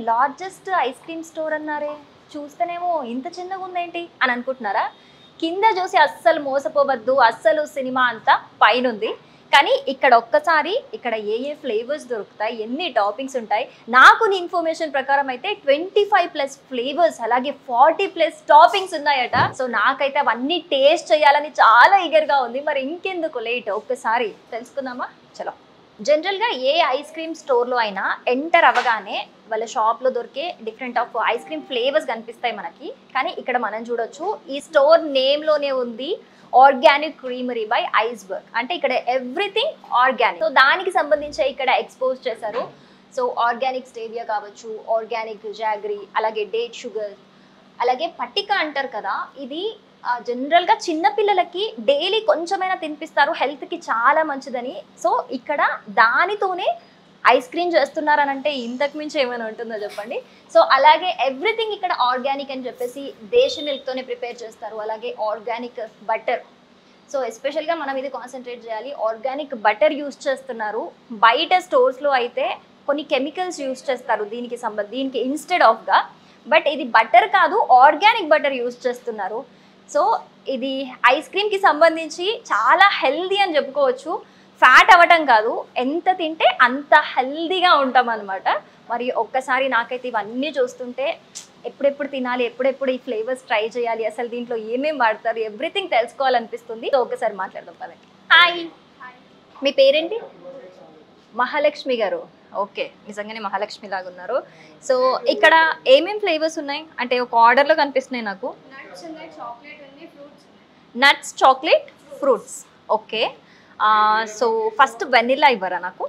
Largest ice cream store అన్నారే, చూస్తేనేమో ఇంత చిన్నగా ఉందేంటి అని అనుకుంటున్నారా? కింద చూసి అస్సలు మోసపోవద్దు, అస్సలు సినిమా అంతా పైనుంది. కానీ ఇక్కడ ఒక్కసారి ఇక్కడ ఏ ఏ ఫ్లేవర్స్ దొరుకుతాయి, ఎన్ని టాపింగ్స్ ఉంటాయి, నాకు ఇన్ఫర్మేషన్ ప్రకారం అయితే 25+ ఫ్లేవర్స్ అలాగే 40+ టాపింగ్స్ ఉన్నాయట. సో నాకైతే అవన్నీ టేస్ట్ చేయాలని చాలా ఈగర్గా ఉంది. మరి ఇంకెందుకు లేట్, ఒక్కసారి తెలుసుకుందామా? చలో. జనరల్గా ఏ ఐస్ క్రీమ్ స్టోర్లో అయినా ఎంటర్ అవ్వగానే వాళ్ళ షాప్లో దొరికే different of ice cream flavours కనిపిస్తాయి మనకి. కానీ ఇక్కడ మనం చూడొచ్చు, ఈ స్టోర్ నేమ్లోనే ఉంది ఆర్గానిక్ క్రీమరీ బై ఐస్బర్గ్. అంటే ఇక్కడ ఎవ్రీథింగ్ ఆర్గానిక్. సో దానికి సంబంధించి ఇక్కడ ఎక్స్పోజ్ చేశారు. సో ఆర్గానిక్ స్టేవియా కావచ్చు, ఆర్గానిక్ జాగరీ, అలాగే డేట్ షుగర్, అలాగే పట్టిక అంటారు కదా, ఇది జనరల్గా చిన్నపిల్లలకి డైలీ కొంచెమైనా తినిపిస్తారు, హెల్త్కి చాలా మంచిదని. సో ఇక్కడ దానితోనే ఐస్ క్రీమ్ చేస్తున్నారని అంటే ఇంతకు మించి ఏమైనా ఉంటుందో చెప్పండి. సో అలాగే ఎవ్రీథింగ్ ఇక్కడ ఆర్గానిక్ అని చెప్పేసి దేశీ మిల్క్తోనే ప్రిపేర్ చేస్తారు. అలాగే ఆర్గానిక్ బటర్. సో ఎస్పెషల్గా మనం ఇది కాన్సన్ట్రేట్ చేయాలి, ఆర్గానిక్ బటర్ యూస్ చేస్తున్నారు. బయట స్టోర్స్లో అయితే కొన్ని కెమికల్స్ యూస్ చేస్తారు దీనికి ఇన్స్టెడ్ ఆఫ్గా. బట్ ఇది బటర్ కాదు, ఆర్గానిక్ బటర్ యూస్ చేస్తున్నారు. సో ఇది ఐస్ క్రీమ్కి సంబంధించి చాలా హెల్దీ అని చెప్పుకోవచ్చు. ఫ్యాట్ అవ్వటం కాదు, ఎంత తింటే అంత హెల్దీగా ఉంటాం అనమాట. మరి ఒక్కసారి నాకైతే ఇవన్నీ చూస్తుంటే ఎప్పుడెప్పుడు తినాలి, ఎప్పుడెప్పుడు ఈ ఫ్లేవర్స్ ట్రై చేయాలి, అసలు దీంట్లో ఏమేమి వాడతారు, ఎవ్రీథింగ్ తెలుసుకోవాలనిపిస్తుంది. సో ఒక్కసారి మాట్లాడదాం పదండి. హాయ్, మీ పేరేంటి? మహాలక్ష్మి గారు. ఓకే, నిజంగానే మహాలక్ష్మి లాగా ఉన్నారు. సో ఇక్కడ ఏమేమి ఫ్లేవర్స్ ఉన్నాయి అంటే ఒక ఆర్డర్లో కనిపిస్తున్నాయి నాకు. Nuts, chocolate, fruits. Okay, so first vanilla ఇవ్వరా నాకు?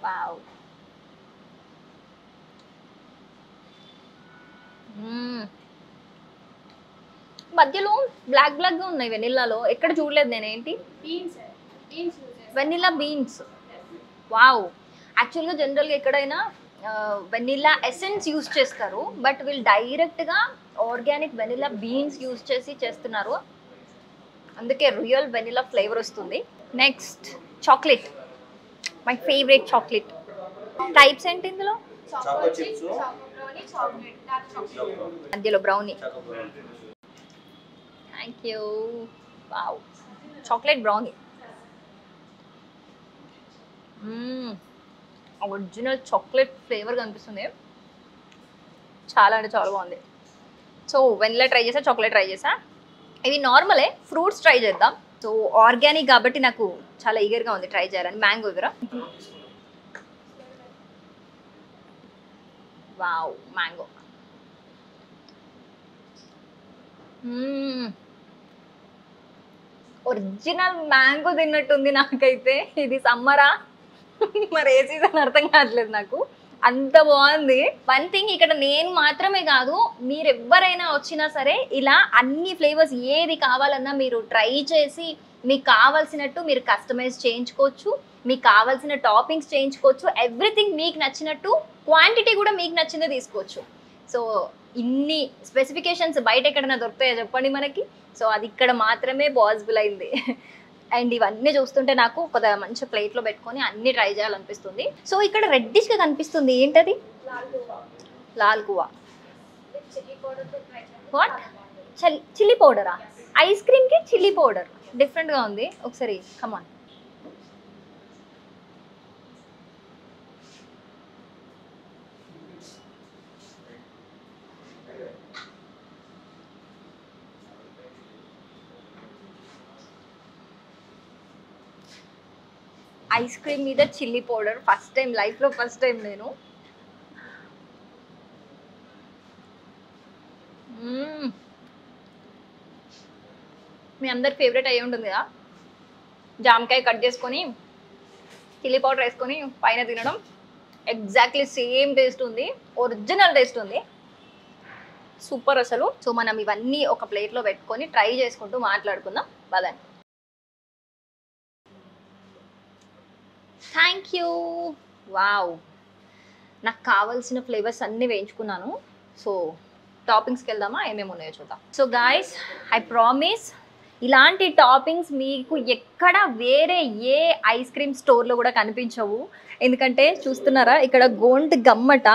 వావ్. మధ్యలో బ్లాక్గా ఉన్నాయి వెనిల్లాలో, ఎక్కడ చూడలేదు నేను. ఏంటి? Vanilla beans. వావ్. యాక్చువల్గా జనరల్గా ఎక్కడైనా వెనిల్లా ఎసెన్స్ యూస్ చేస్తారు, బట్ వీళ్ళు డైరెక్ట్గా ఆర్గానిక్ వెనిల్లా బీన్స్ యూస్ చేసి చేస్తున్నారు, అందుకే రియల్ వెనిల్లా ఫ్లేవర్ వస్తుంది. Next chocolate, my favourite chocolate. Types ఏంటి ఇందులో? మధ్యలో brownie. Thank you. Wow, chocolate brownie. Original chocolate flavour కనిపిస్తుంది, చాలా అంటే చాలా బాగుంది. సో వెనిలా ట్రై చేసా, చాక్లెట్ ట్రై చేసా. ఇవి నార్మలే, ఫ్రూట్స్ ట్రై చేద్దాం. సో ఆర్గానిక్ కాబట్టి నాకు చాలా ఈగర్గా ఉంది ట్రై చేయాలని. మ్యాంగో ఇవరా? Wow, mango. ఒరిజినల్ మ్యాంగో తిన్నట్టుంది నాకైతే. ఇది సమ్మరా మరి ఏ సీజన్ అర్థం కావట్లేదు నాకు, అంత బాగుంది. వన్ థింగ్, ఇక్కడ నేను మాత్రమే కాదు, మీరు ఎవరైనా వచ్చినా సరే ఇలా అన్ని ఫ్లేవర్స్ ఏది కావాలన్నా మీరు ట్రై చేసి మీకు కావాల్సినట్టు మీరు కస్టమైజ్ చేయించుకోవచ్చు, మీకు కావాల్సిన టాపింగ్స్ చేయించుకోవచ్చు, ఎవ్రీథింగ్ మీకు నచ్చినట్టు, క్వాంటిటీ కూడా మీకు నచ్చిందే తీసుకోవచ్చు. సో ఇన్ని స్పెసిఫికేషన్స్ బయట ఎక్కడైనా దొరుకుతాయో చెప్పండి మనకి. సో అది ఇక్కడ మాత్రమే పాసిబుల్ అయింది. అండ్ ఇవన్నీ చూస్తుంటే నాకు ఒక మంచి ప్లేట్లో పెట్టుకొని అన్ని ట్రై చేయాలనిపిస్తుంది. సో ఇక్కడ రెడ్డిష్గా కనిపిస్తుంది, ఏంటది? లాల్ గువా. వాట్? చిల్లీ పౌడరా? ఐస్ క్రీమ్కి చిల్లీ పౌడర్ డిఫరెంట్గా ఉంది. ఒకసారి కమాన్. ఐస్ క్రీమ్ మీద చిల్లీ పౌడర్ ఫస్ట్ టైం లైఫ్లో, ఫస్ట్ టైం నేను. మీ అందరి ఫేవరెట్ అయ్యి ఉంటుంది కదా, జామకాయ కట్ చేసుకొని చిల్లీ పౌడర్ వేసుకొని పైన తినడం. ఎగ్జాక్ట్లీ సేమ్ టేస్ట్ ఉంది, ఒరిజినల్ టేస్ట్ ఉంది, సూపర్ అసలు. సో మనం ఇవన్నీ ఒక ప్లేట్లో పెట్టుకొని ట్రై చేసుకుంటూ మాట్లాడుకుందాం పదండి. Thank you. వావ్, నాకు కావాల్సిన ఫ్లేవర్స్ అన్నీ వేయించుకున్నాను. సో టాపింగ్స్కి వెళ్దామా, ఏమేమి ఉన్నాయో చూద్దాం. సో గాయస్, ఐ ప్రామిస్ ఇలాంటి టాపింగ్స్ మీకు ఎక్కడ వేరే ఏ ఐస్ క్రీమ్ స్టోర్లో కూడా కనిపించవు. ఎందుకంటే చూస్తున్నారా ఇక్కడ గోండ్ గమ్మట,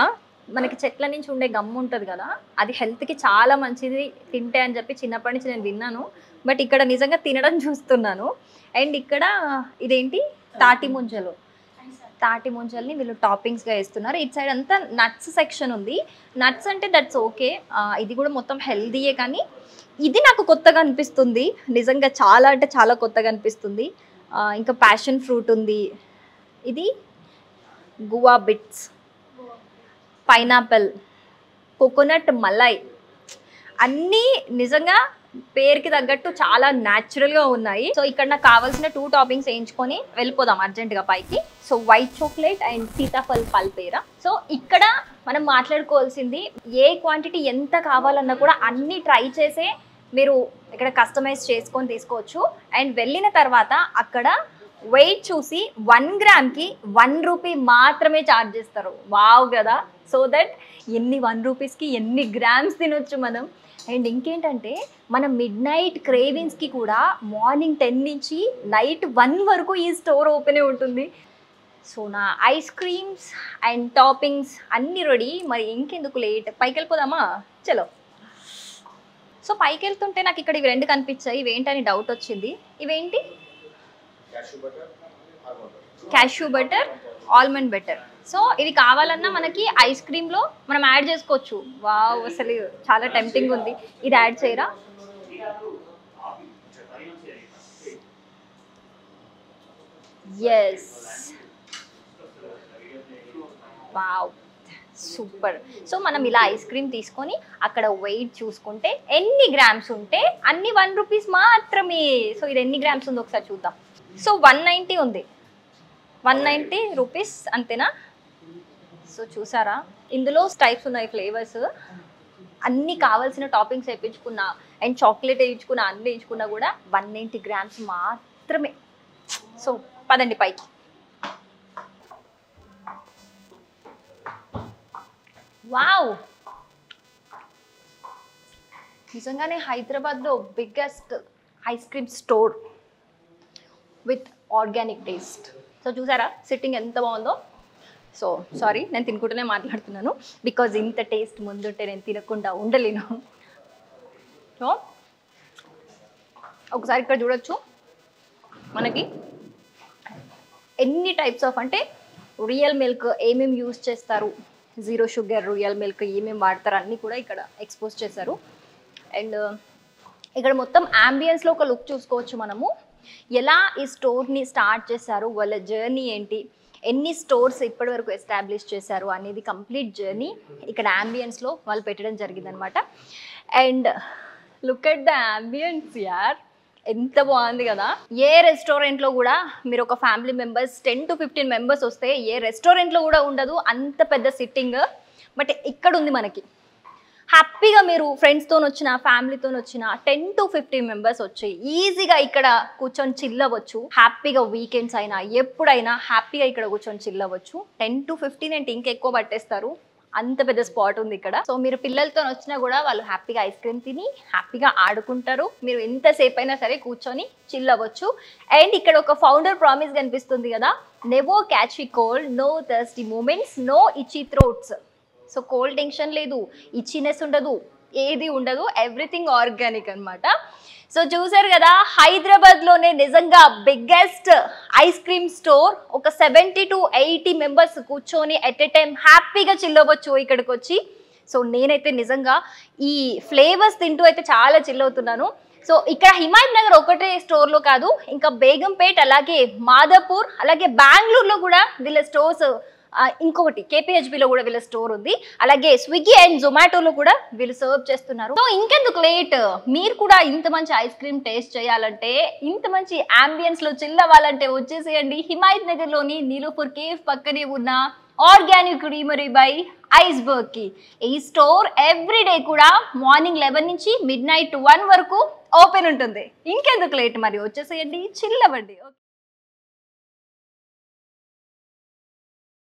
మనకి చెట్ల నుంచి ఉండే గమ్ము ఉంటుంది కదా, అది హెల్త్కి చాలా మంచిది తింటే అని చెప్పి చిన్నప్పటి నుంచి నేను విన్నాను. బట్ ఇక్కడ నిజంగా తినడం చూస్తున్నాను. అండ్ ఇక్కడ ఇదేంటి తాటి ముంజల్ని వీళ్ళు టాపింగ్స్గా వేస్తున్నారు. ఇటు సైడ్ అంతా నట్స్ సెక్షన్ ఉంది. నట్స్ అంటే దట్స్ ఓకే, ఇది కూడా మొత్తం హెల్దీయే, కానీ ఇది నాకు కొత్తగా అనిపిస్తుంది. నిజంగా చాలా అంటే చాలా కొత్తగా అనిపిస్తుంది. ఇంకా ప్యాషన్ ఫ్రూట్ ఉంది, ఇది guava bits, pineapple, coconut malai, అన్నీ నిజంగా పేరుకి తగ్గట్టు చాలా న్యాచురల్గా ఉన్నాయి. సో ఇక్కడ నాకు కావాల్సిన 2 టాపింగ్స్ వేయించుకొని వెళ్ళిపోదాం అర్జెంటుగా పైకి. So white chocolate and sitaphal పల్పేరా. సో ఇక్కడ మనం మాట్లాడుకోవాల్సింది ఏ క్వాంటిటీ ఎంత కావాలన్నా కూడా అన్నీ ట్రై చేసే మీరు ఇక్కడ కస్టమైజ్ చేసుకొని తీసుకోవచ్చు. అండ్ వెళ్ళిన తర్వాత అక్కడ వెయిట్ చూసి 1 గ్రామ్కి 1 రూపీ మాత్రమే ఛార్జ్ చేస్తారు. వావ్ కదా. సో దట్ 1 రూపీస్కి ఎన్ని గ్రామ్స్ తినొచ్చు మనం. అండ్ ఇంకేంటంటే మన మిడ్ నైట్ క్రేవింగ్స్కి కూడా మార్నింగ్ 10 నుంచి నైట్ 1 వరకు ఈ స్టోర్ ఓపెనే ఉంటుంది. సో నా ఐస్ క్రీమ్స్ అండ్ టాపింగ్స్ అన్నీ రెడీ. మరి ఇంకెందుకు లేట్, పైకి వెళ్ళిపోదామా? చలో. సో పైకి వెళ్తుంటే నాకు ఇక్కడ ఇవి 2 కనిపించాయి. ఇవేంటని డౌట్ వచ్చింది. ఇవేంటి? Cashew butter, almond butter. So ఇది కావాలన్నా మనకి ఐస్ క్రీమ్లో మనం యాడ్ చేసుకోవచ్చు. వావ్, అసలు చాలా టెంప్టింగ్ ఉంది. ఇది యాడ్ చేయరా? Yes, wow, super. సో మనం ఇలా ఐస్ క్రీమ్ తీసుకొని అక్కడ వెయిట్ చూసుకుంటే ఎన్ని గ్రామ్స్ ఉంటే అన్ని 1 రూపీస్ మాత్రమే. సో ఇది ఎన్ని గ్రామ్స్ ఉందో ఒకసారి చూద్దాం. సో 190 ఉంది, 190 రూపీస్ అంతేనా? సో చూసారా, ఇందులో టైప్స్ ఉన్నాయి, ఫ్లేవర్స్ అన్నీ. కావాల్సిన టాపింగ్స్ వేయించుకున్నా అండ్ చాక్లెట్ వేయించుకున్నా, అన్నీ వేయించుకున్నా కూడా 190 గ్రామ్స్ మాత్రమే. సో పదండి పైకి. వావ్, నిజంగానే హైదరాబాద్లో biggest ice cream store with organic taste. So చూసారా సిట్టింగ్ ఎంత బాగుందో. సో సారీ, నేను తినుకుంటూనే మాట్లాడుతున్నాను, బికాజ్ ఇంత టేస్ట్ ముందుంటే నేను తినకుండా ఉండలేను. సో ఒకసారి ఇక్కడ చూడొచ్చు, మనకి ఎన్ని టైప్స్ ఆఫ్, అంటే రియల్ మిల్క్ ఏమేమి యూజ్ చేస్తారు, 0 షుగర్, రియల్ మిల్క్ ఏమేమి వాడతారు అన్నీ కూడా ఇక్కడ ఎక్స్పోజ్ చేశారు. అండ్ ఇక్కడ మొత్తం అంబియన్స్లో ఒక లుక్ చూసుకోవచ్చు మనము. ఎలా ఈ స్టోర్ని స్టార్ట్ చేశారు, వాళ్ళ జర్నీ ఏంటి, ఎన్ని స్టోర్స్ ఇప్పటి వరకు ఎస్టాబ్లిష్ చేశారు అనేది కంప్లీట్ జర్నీ ఇక్కడ అంబియన్స్లో వాళ్ళు పెట్టడం జరిగిందనమాట. And look at the ambience యార్, ఎంత బాగుంది కదా. ఏ రెస్టారెంట్లో కూడా మీరు ఒక ఫ్యామిలీ మెంబర్స్ 10 to 15 మెంబర్స్ వస్తే ఏ రెస్టారెంట్లో కూడా ఉండదు అంత పెద్ద సిట్టింగ్. బట్ ఇక్కడ ఉంది మనకి. హ్యాపీగా మీరు ఫ్రెండ్స్తో వచ్చిన, ఫ్యామిలీతో వచ్చిన 10 to 15 మెంబర్స్ వచ్చి ఈజీగా ఇక్కడ కూర్చొని చిల్ అవ్వచ్చు. హ్యాపీగా వీకెండ్స్ అయినా ఎప్పుడైనా హ్యాపీగా ఇక్కడ కూర్చొని చిల్ అవ్వచ్చు. 10 to 15 అంటే ఇంకెక్కువ పట్టేస్తారు, అంత పెద్ద స్పాట్ ఉంది ఇక్కడ. సో మీరు పిల్లలతో వచ్చినా కూడా వాళ్ళు హ్యాపీగా ఐస్ క్రీమ్ తిని హ్యాపీగా ఆడుకుంటారు. మీరు ఎంతసేపు అయినా సరే కూర్చొని చిల్ అవ్వచ్చు. అండ్ ఇక్కడ ఒక ఫౌండర్ ప్రామిస్ కనిపిస్తుంది కదా, never catch cold, no thirsty moments, no itchy throats. So cold tension లేదు, ఇచ్చినెస్ ఉండదు, ఏది ఉండదు, ఎవ్రీథింగ్ ఆర్గానిక్ అనమాట. సో చూసారు కదా, హైదరాబాద్లోనే నిజంగా బిగ్గెస్ట్ ఐస్ క్రీమ్ స్టోర్. ఒక 70 to 80 మెంబర్స్ కూర్చొని ఎట్ ఎ టైం హ్యాపీగా చిల్లవచ్చు ఇక్కడికి వచ్చి. సో నేనైతే నిజంగా ఈ ఫ్లేవర్స్ తింటూ అయితే చాలా చిల్ అవుతున్నాను. సో ఇక్కడ హిమాయత్ నగర్ ఒకటే స్టోర్లో కాదు, ఇంకా బేగంపేట్, అలాగే మాదాపూర్, అలాగే బెంగళూరులో కూడా వీళ్ళ స్టోర్స్, ఇంకొకటి కేపీహెచ్బిలో కూడా వీళ్ళ స్టోర్ ఉంది. అలాగే స్విగ్గీ అండ్ జొమాటోలో కూడా వీళ్ళు సర్వ్ చేస్తున్నారు. సో ఇంకెందుకు లేట్, మీరు కూడా ఇంత మంచి ఐస్ క్రీమ్ టేస్ట్ చేయాలంటే, ఇంత మంచి అంబియన్స్లో చిల్ అవ్వాలంటే వచ్చేసేయండి హిమాయత్ నగర్లోని నీలూపూర్ కేఫ్ పక్కనే ఉన్న ఆర్గానిక్ క్రీమరీ బై ఐస్బర్గ్ కి. ఈ స్టోర్ ఎవ్రీడే కూడా మార్నింగ్ 11 నుంచి midnight 1 వరకు ఓపెన్ ఉంటుంది. ఇంకెందుకు లేట్, మరి వచ్చేసేయండి, చిల్ అవ్వండి.